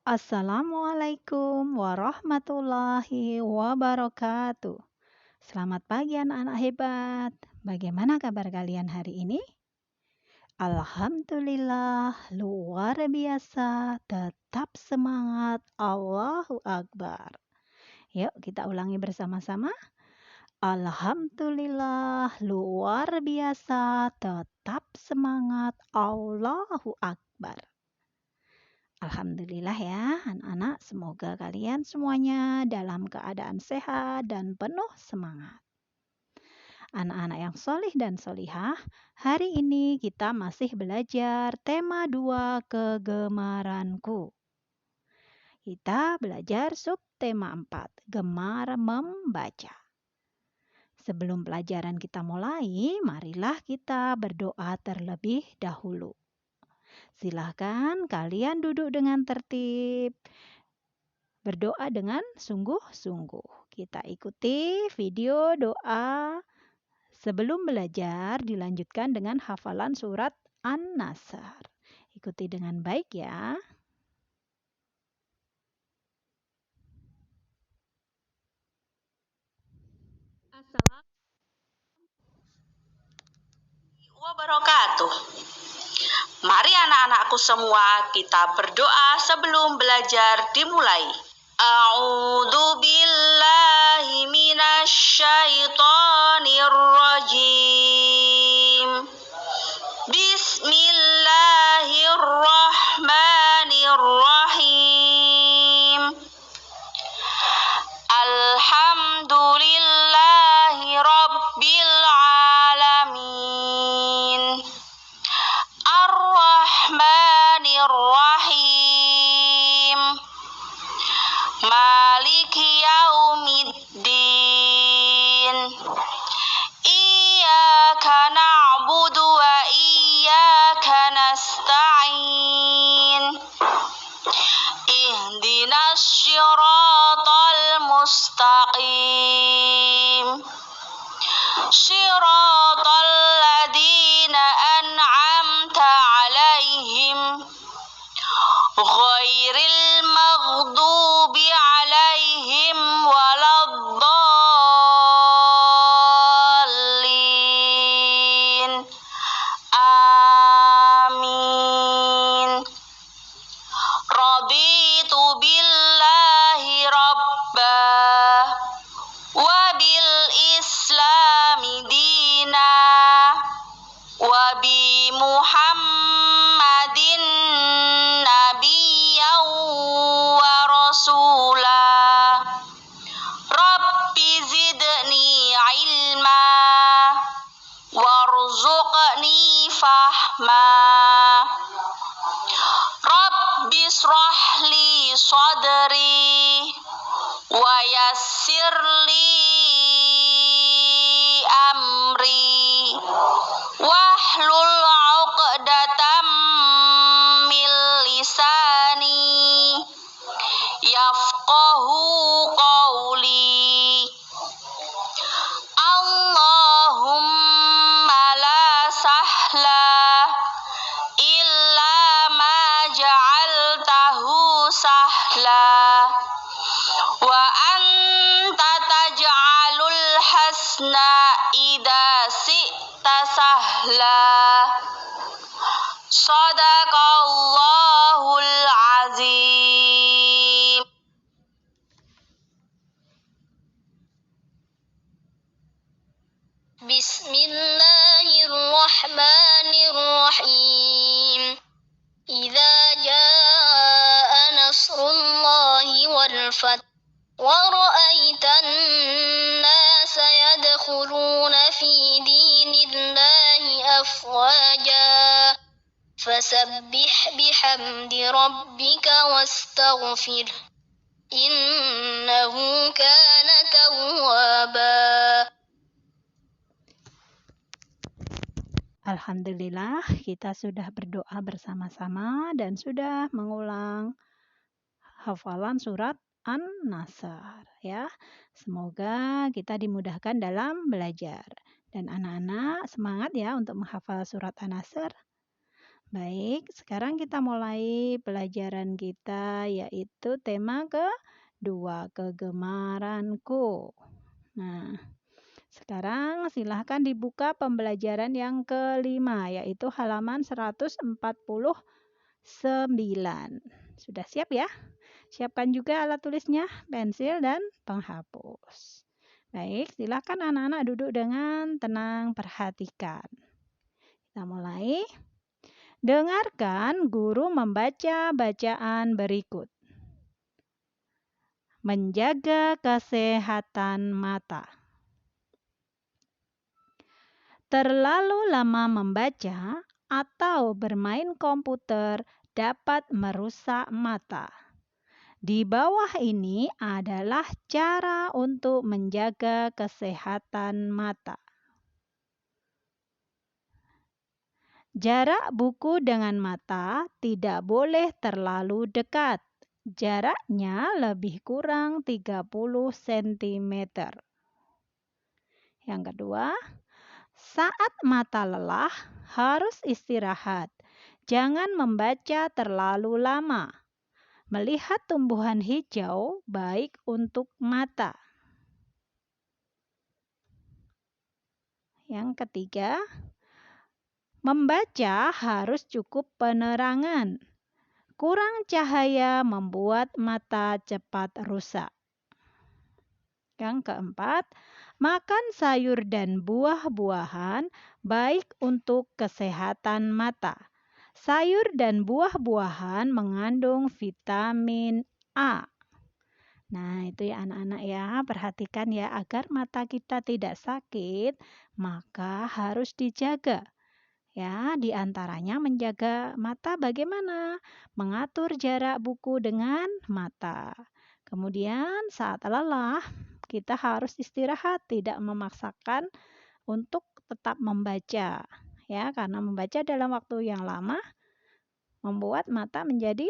Assalamualaikum warahmatullahi wabarakatuh. Selamat pagi anak-anak hebat. Bagaimana kabar kalian hari ini? Alhamdulillah, luar biasa. Tetap semangat. Allahu Akbar. Yuk kita ulangi bersama-sama. Alhamdulillah, luar biasa. Tetap semangat. Allahu Akbar. Alhamdulillah ya anak-anak, semoga kalian semuanya dalam keadaan sehat dan penuh semangat. Anak-anak yang solih dan solihah, hari ini kita masih belajar tema 2 kegemaranku. Kita belajar subtema 4, gemar membaca. Sebelum pelajaran kita mulai, marilah kita berdoa terlebih dahulu. Silahkan kalian duduk dengan tertib. Berdoa dengan sungguh-sungguh. Kita ikuti video doa sebelum belajar, dilanjutkan dengan hafalan surat An-Nasr. Ikuti dengan baik ya. Assalamualaikum wabarakatuh. Mari anak-anakku semua kita berdoa sebelum belajar dimulai. A'udzu billahi minasy syaithanir rajim. Bismillahirrahmanirrahim. Alhamdulillahi rabbil alamin. Ar-Rahmanir-Rahim. Maliki yaumiddin. Iyyaka na'budu wa iyyaka nasta'in. Ihdinas syiratal mustaqim. Syiratal ladzina an'amta 'alaihim ghairil maghdubi 'alaihim waladdallin. Amin. Raditu billahi rabba wa bil islami dina wa bi Muhammadin nabiyyan wa rasula. Rabbi zidni ilma warzuqni fahma. Rabbi israh li sadri wa yassir li amri wahlul 'uqdatam min lisani yafqahu qawli. Allahumma la sahla illa ma ja'altahu sahla wa anta taj'alul hasna idza syi'ta sahla. Shadaqallahul azim. Bismillahirrahmanirrahim. Idza jaa nasrullahi wal fath wa ra'aitan nasa yadkhuluna fi dinillahi afwaja fasabbih bihamdi rabbika wastaghfir innahu kana tawwaba. Alhamdulillah, kita sudah berdoa bersama-sama dan sudah mengulang hafalan surat An-Nasr ya. Semoga kita dimudahkan dalam belajar. Dan anak-anak semangat ya untuk menghafal surat An-Nasr. Baik, sekarang kita mulai pelajaran kita yaitu tema kedua, kegemaranku. Nah, sekarang silahkan dibuka pembelajaran yang kelima yaitu halaman 149. Sudah siap ya? Siapkan juga alat tulisnya, pensil dan penghapus. Baik, silahkan anak-anak duduk dengan tenang, perhatikan. Kita mulai. Dengarkan guru membaca bacaan berikut. Menjaga kesehatan mata. Terlalu lama membaca atau bermain komputer dapat merusak mata. Di bawah ini adalah cara untuk menjaga kesehatan mata. Jarak buku dengan mata tidak boleh terlalu dekat. Jaraknya lebih kurang 30 cm. Yang kedua, saat mata lelah harus istirahat. Jangan membaca terlalu lama. Melihat tumbuhan hijau baik untuk mata. Yang ketiga, membaca harus cukup penerangan. Kurang cahaya membuat mata cepat rusak. Yang keempat, makan sayur dan buah-buahan baik untuk kesehatan mata. Sayur dan buah-buahan mengandung vitamin A. Nah, itu ya anak-anak ya, perhatikan ya agar mata kita tidak sakit, maka harus dijaga. Ya, di antaranya menjaga mata bagaimana? Mengatur jarak buku dengan mata. Kemudian saat lelah, kita harus istirahat, tidak memaksakan untuk tetap membaca. Ya, karena membaca dalam waktu yang lama membuat mata menjadi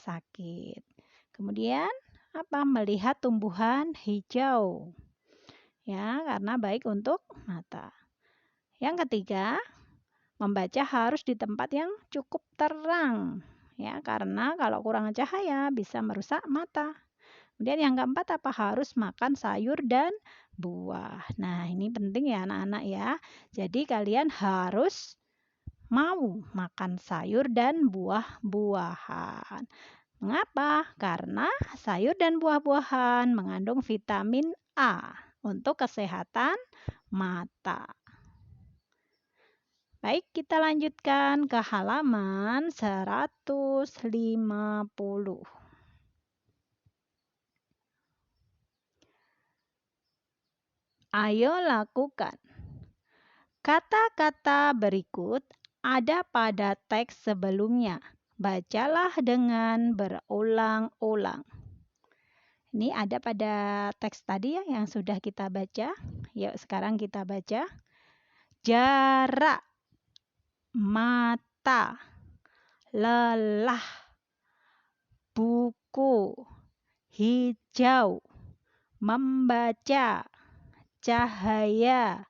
sakit. Kemudian apa? Melihat tumbuhan hijau. Ya, karena baik untuk mata. Yang ketiga, membaca harus di tempat yang cukup terang. Ya, karena kalau kurang cahaya bisa merusak mata. Kemudian yang keempat apa? Harus makan sayur dan buah. Nah, ini penting ya anak-anak ya. Jadi kalian harus mau makan sayur dan buah-buahan. Mengapa? Karena sayur dan buah-buahan mengandung vitamin A untuk kesehatan mata. Baik, kita lanjutkan ke halaman 150. Ayo lakukan. Kata-kata berikut ada pada teks sebelumnya. Bacalah dengan berulang-ulang. Ini ada pada teks tadi ya yang sudah kita baca. Yuk sekarang kita baca. Jarak, mata, lelah, buku, hijau, membaca, cahaya,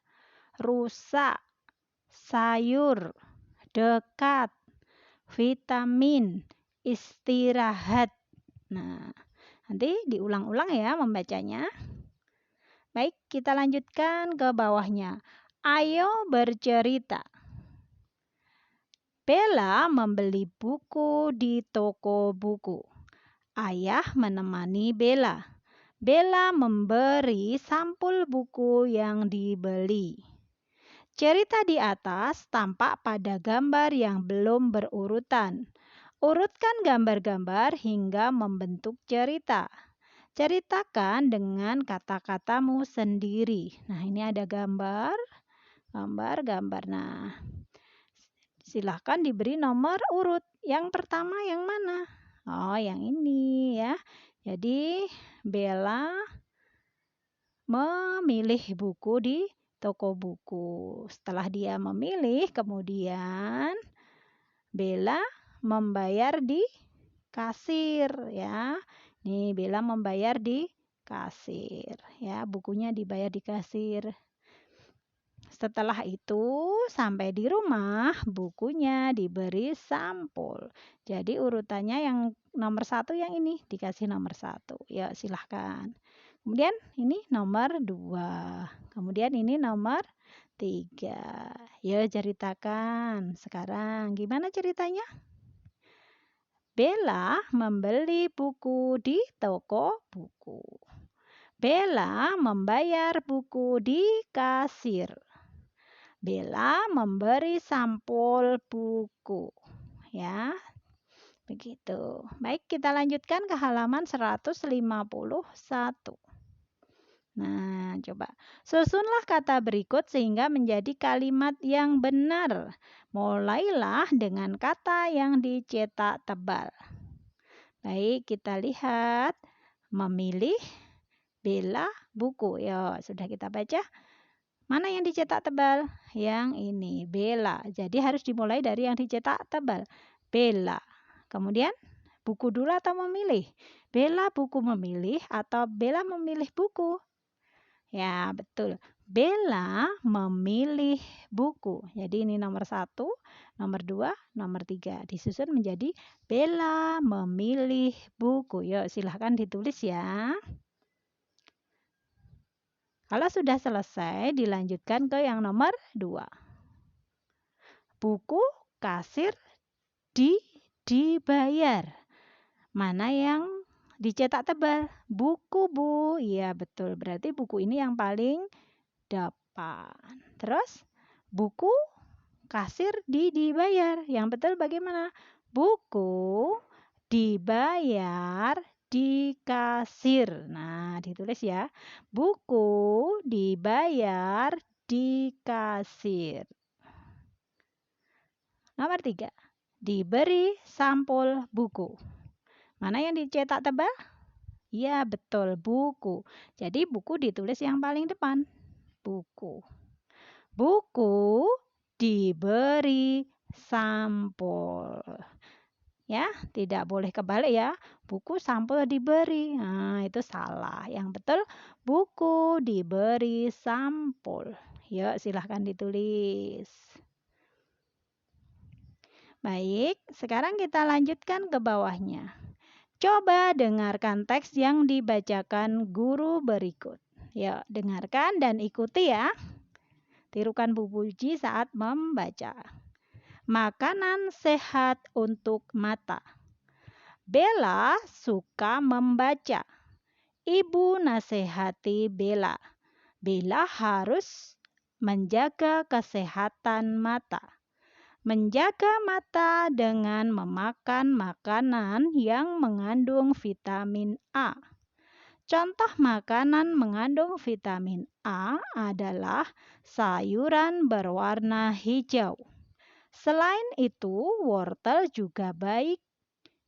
rusak, sayur, dekat, vitamin, istirahat. Nah, nanti diulang-ulang ya membacanya. Baik, kita lanjutkan ke bawahnya. Ayo bercerita. Bella membeli buku di toko buku. Ayah menemani Bella. Bella memberi sampul buku yang dibeli. Cerita di atas tampak pada gambar yang belum berurutan. Urutkan gambar-gambar hingga membentuk cerita. Ceritakan dengan kata-katamu sendiri. Nah, ini ada gambar. Nah, silahkan diberi nomor urut. Yang pertama yang mana? Oh, yang ini ya. Jadi, Bella memilih buku di toko buku. Setelah dia memilih, kemudian Bella membayar di kasir ya. Nih, Bella membayar di kasir ya. Bukunya dibayar di kasir. Setelah itu, sampai di rumah, bukunya diberi sampul. Jadi urutannya yang nomor 1 yang ini, dikasih nomor 1. Ya, silahkan. Kemudian ini nomor 2. Kemudian ini nomor 3. Ya, ceritakan. Sekarang gimana ceritanya? Bella membeli buku di toko buku. Bella membayar buku di kasir. Bella memberi sampul buku. Ya, begitu. Baik, kita lanjutkan ke halaman 151. Nah, coba susunlah kata berikut sehingga menjadi kalimat yang benar. Mulailah dengan kata yang dicetak tebal. Baik, kita lihat. Memilih, Bella, buku. Ya, sudah kita baca. Mana yang dicetak tebal? Yang ini, Bella. Jadi harus dimulai dari yang dicetak tebal. Bella. Kemudian buku dulu atau memilih? Bella buku memilih atau Bella memilih buku? Ya, betul. Bella memilih buku. Jadi ini nomor 1, nomor 2, nomor 3. Disusun menjadi Bella memilih buku. Yuk, silahkan ditulis ya. Kalau sudah selesai, dilanjutkan ke yang nomor 2. Buku, kasir, dibayar. Mana yang dicetak tebal? Buku, Bu. Iya, betul. Berarti buku ini yang paling depan. Terus, buku, kasir, dibayar. Yang betul bagaimana? Buku dibayar di kasir. Nah, ditulis ya. Buku dibayar di kasir. Nomor 3. Diberi sampul buku. Mana yang dicetak tebal? Ya, betul, buku. Jadi buku ditulis yang paling depan. Buku. Buku diberi sampul. Ya, tidak boleh kebalik ya. Buku sampul diberi. Nah, itu salah. Yang betul buku diberi sampul. Yuk, silahkan ditulis. Baik, sekarang kita lanjutkan ke bawahnya. Coba dengarkan teks yang dibacakan guru berikut. Yuk, dengarkan dan ikuti ya. Tirukan Bu Puji saat membaca. Makanan sehat untuk mata. Bella suka membaca. Ibu nasihati Bella. Bella harus menjaga kesehatan mata. Menjaga mata dengan memakan makanan yang mengandung vitamin A. Contoh makanan mengandung vitamin A adalah sayuran berwarna hijau. Selain itu, wortel juga baik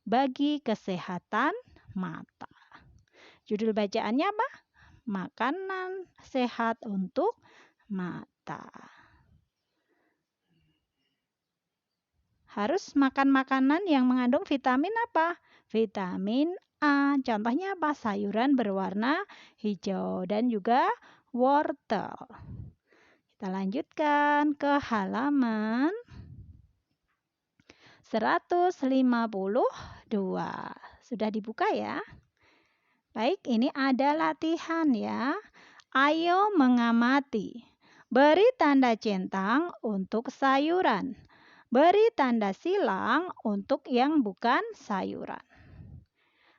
bagi kesehatan mata. Judul bacaannya apa? Makanan sehat untuk mata. Harus makan makanan yang mengandung vitamin apa? Vitamin A. Contohnya apa? Sayuran berwarna hijau dan juga wortel. Kita lanjutkan ke halaman 152. Sudah dibuka ya? Baik, ini ada latihan ya. Ayo mengamati. Beri tanda centang untuk sayuran. Beri tanda silang untuk yang bukan sayuran.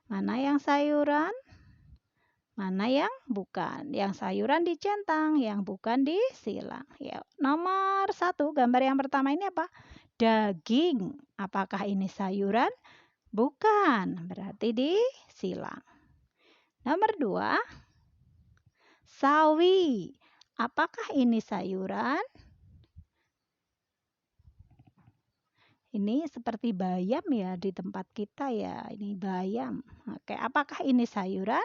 Mana yang sayuran? Mana yang bukan? Yang sayuran dicentang, yang bukan disilang. Ya, nomor 1, gambar yang pertama ini apa? Daging. Apakah ini sayuran? Bukan, berarti disilang. Nomor 2, sawi. Apakah ini sayuran? Ini seperti bayam ya di tempat kita ya. Ini bayam. Oke, apakah ini sayuran?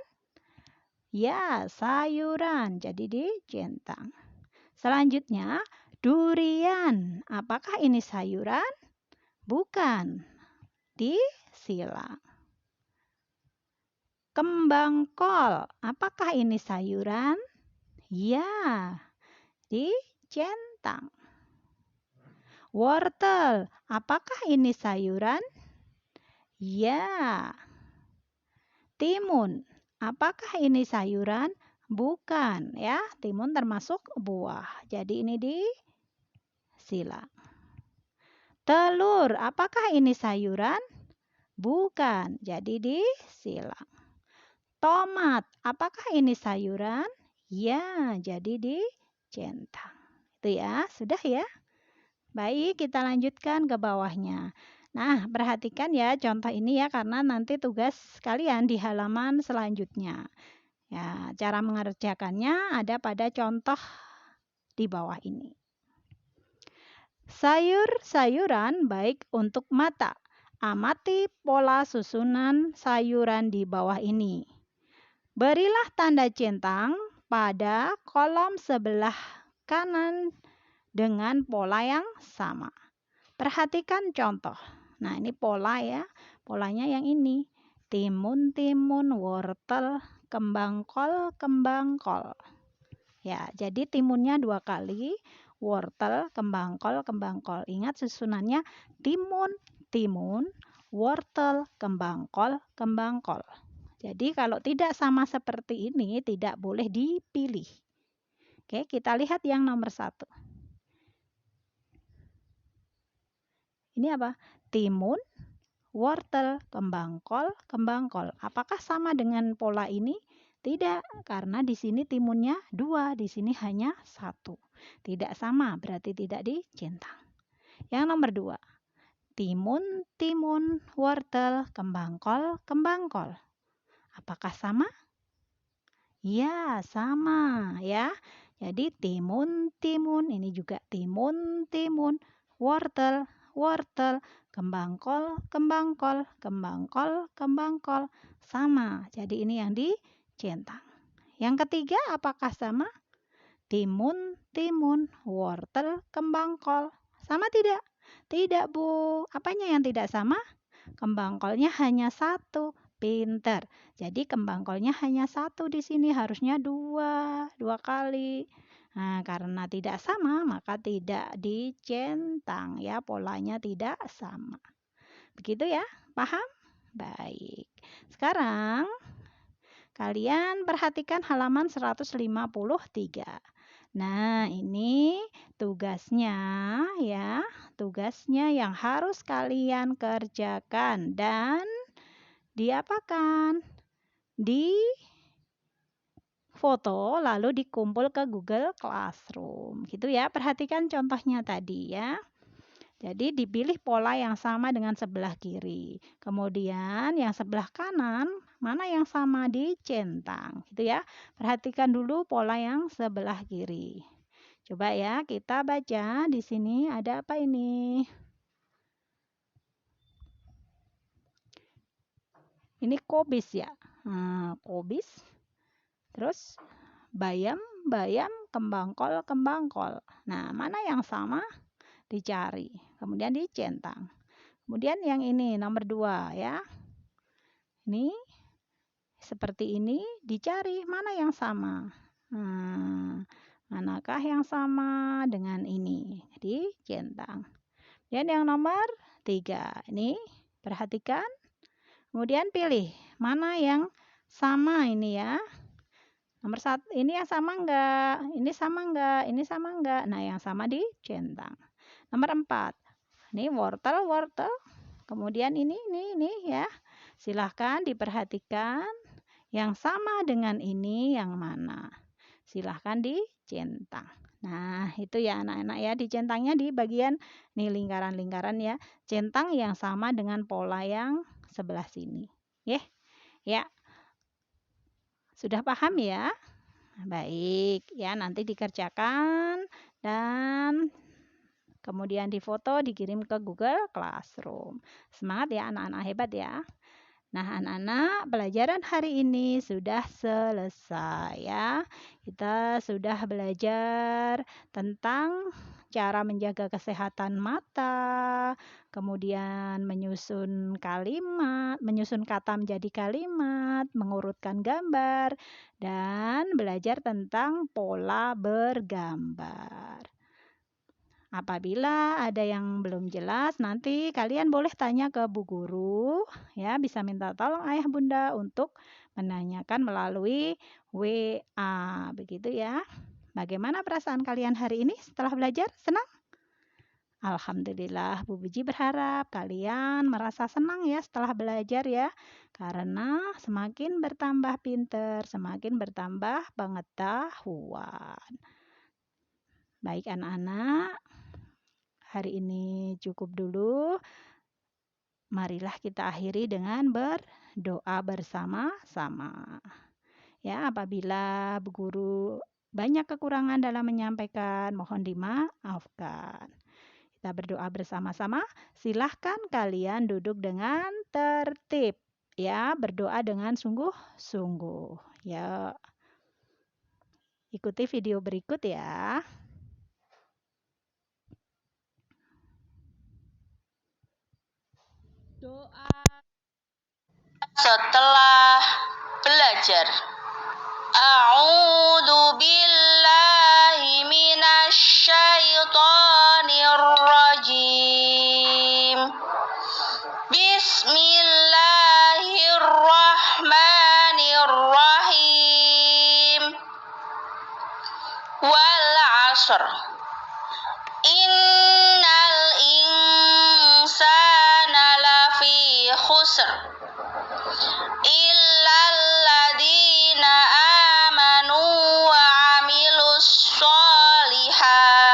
Ya, sayuran. Jadi dicentang. Selanjutnya, durian. Apakah ini sayuran? Bukan. Disilang. Kembang kol. Apakah ini sayuran? Ya, centang. Wortel, apakah ini sayuran? Ya. Timun, apakah ini sayuran? Bukan, ya. Timun termasuk buah. Jadi ini disilang. Telur, apakah ini sayuran? Bukan, jadi disilang. Tomat, apakah ini sayuran? Ya, jadi dicentang. Itu ya, sudah ya. Baik, kita lanjutkan ke bawahnya. Nah, perhatikan ya contoh ini ya karena nanti tugas kalian di halaman selanjutnya. Ya, cara mengerjakannya ada pada contoh di bawah ini. Sayur-sayuran baik untuk mata. Amati pola susunan sayuran di bawah ini. Berilah tanda centang pada kolom sebelah kanan dengan pola yang sama. Perhatikan contoh. Nah, ini pola ya. Polanya yang ini. Timun-timun, wortel, kembang kol, kembang kol. Ya, jadi timunnya 2 kali, wortel, kembang kol, kembang kol. Ingat susunannya timun, timun, wortel, kembang kol, kembang kol. Jadi kalau tidak sama seperti ini tidak boleh dipilih. Oke, kita lihat yang nomor 1. Ini apa? Timun, wortel, kembang kol, kembang kol. Apakah sama dengan pola ini? Tidak, karena di sini timunnya 2, di sini hanya 1. Tidak sama, berarti tidak dicentang. Yang nomor 2. Timun, timun, wortel, kembang kol, kembang kol. Apakah sama? Ya, sama ya. Jadi timun, timun, ini juga timun, timun, wortel, wortel, kembang kol, kembang kol, kembang kol, kembang kol. Sama. Jadi ini yang dicentang. Yang ketiga apakah sama? Timun, timun, wortel, kembang kol. Sama tidak? Tidak, Bu. Apanya yang tidak sama? Kembang kolnya hanya 1. Pinter. Jadi kembang kolnya hanya 1 di sini, harusnya 2 kali. Nah, karena tidak sama, maka tidak dicentang ya, polanya tidak sama. Begitu ya, paham? Baik. Sekarang kalian perhatikan halaman 153. Nah, ini tugasnya ya, tugasnya yang harus kalian kerjakan dan diapakan? Di foto lalu dikumpul ke Google Classroom. Gitu ya. Perhatikan contohnya tadi ya. Jadi dipilih pola yang sama dengan sebelah kiri. Kemudian yang sebelah kanan, mana yang sama dicentang. Gitu ya. Perhatikan dulu pola yang sebelah kiri. Coba ya, kita baca di sini ada apa ini? Ini kobis ya. Nah, kobis. Terus bayam, bayam, kembang kol, kembang kol. Nah, mana yang sama? Dicari. Kemudian dicentang. Kemudian yang ini nomor 2 ya. Ini seperti ini dicari mana yang sama. Manakah yang sama dengan ini? Dicentang. Dan yang nomor 3. Ini perhatikan. Kemudian pilih mana yang sama ini ya. Nomor 1, ini yang sama enggak? Ini sama enggak? Ini sama enggak? Nah, yang sama dicentang. Nomor 4. Ini wortel, wortel. Kemudian ini ya. Silahkan diperhatikan yang sama dengan ini yang mana. Silahkan dicentang. Nah, itu ya anak-anak ya. Dicentangnya di bagian nih lingkaran-lingkaran ya. Centang yang sama dengan pola yang sebelah sini. Ya. Sudah paham ya? Baik, ya nanti dikerjakan dan kemudian difoto dikirim ke Google Classroom. Semangat ya anak-anak hebat ya. Nah, anak-anak, pelajaran hari ini sudah selesai ya. Kita sudah belajar tentang cara menjaga kesehatan mata, kemudian menyusun kalimat, menyusun kata menjadi kalimat, mengurutkan gambar, dan belajar tentang pola bergambar. Apabila ada yang belum jelas, nanti kalian boleh tanya ke Bu Guru, ya, bisa minta tolong ayah bunda untuk menanyakan melalui WA, begitu ya. Bagaimana perasaan kalian hari ini setelah belajar? Senang? Alhamdulillah, Bu Puji berharap kalian merasa senang ya setelah belajar ya. Karena semakin bertambah pinter, semakin bertambah pengetahuan. Baik anak-anak, hari ini cukup dulu. Marilah kita akhiri dengan berdoa bersama-sama. Ya, apabila Bu Guru banyak kekurangan dalam menyampaikan, mohon dimaafkan. Kita berdoa bersama-sama. Silahkan kalian duduk dengan tertib. Ya, berdoa dengan sungguh-sungguh. Ya, ikuti video berikut ya. Doa setelah belajar. A'udzu billahi minasy syaithanir rajim. Bismillahirrahmanirrahim. Wal 'ashr. Innal insana lafi khusr. Illal ladzina amanu wa 'amilus sholihat.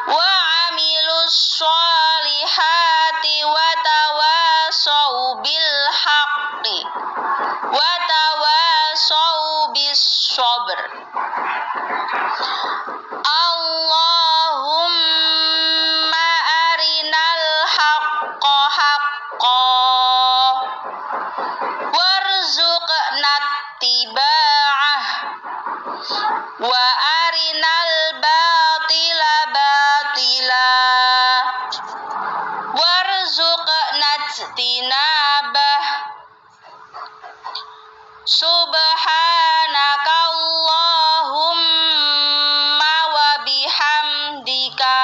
Wa 'amilus sholihati wa tawasau bil haqqi wa tawasau bis sabr. Allahumma arinal haqqa haqqan warzuqna ittiba'ah wa arinal batila batila warzuqna ijtinabah. Subhanaka Allahumma wa bihamdika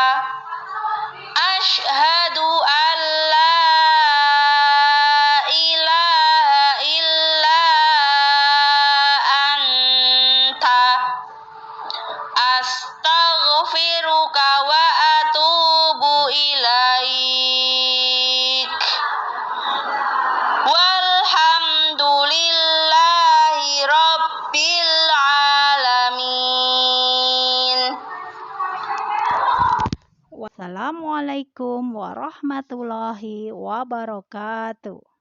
asyhadu an la ilaha illa anta astaghfiruka wa atubu ilaik. Walhamdulillahi rabbil alamin. Wassalamualaikum warahmatullahi wabarakatuh.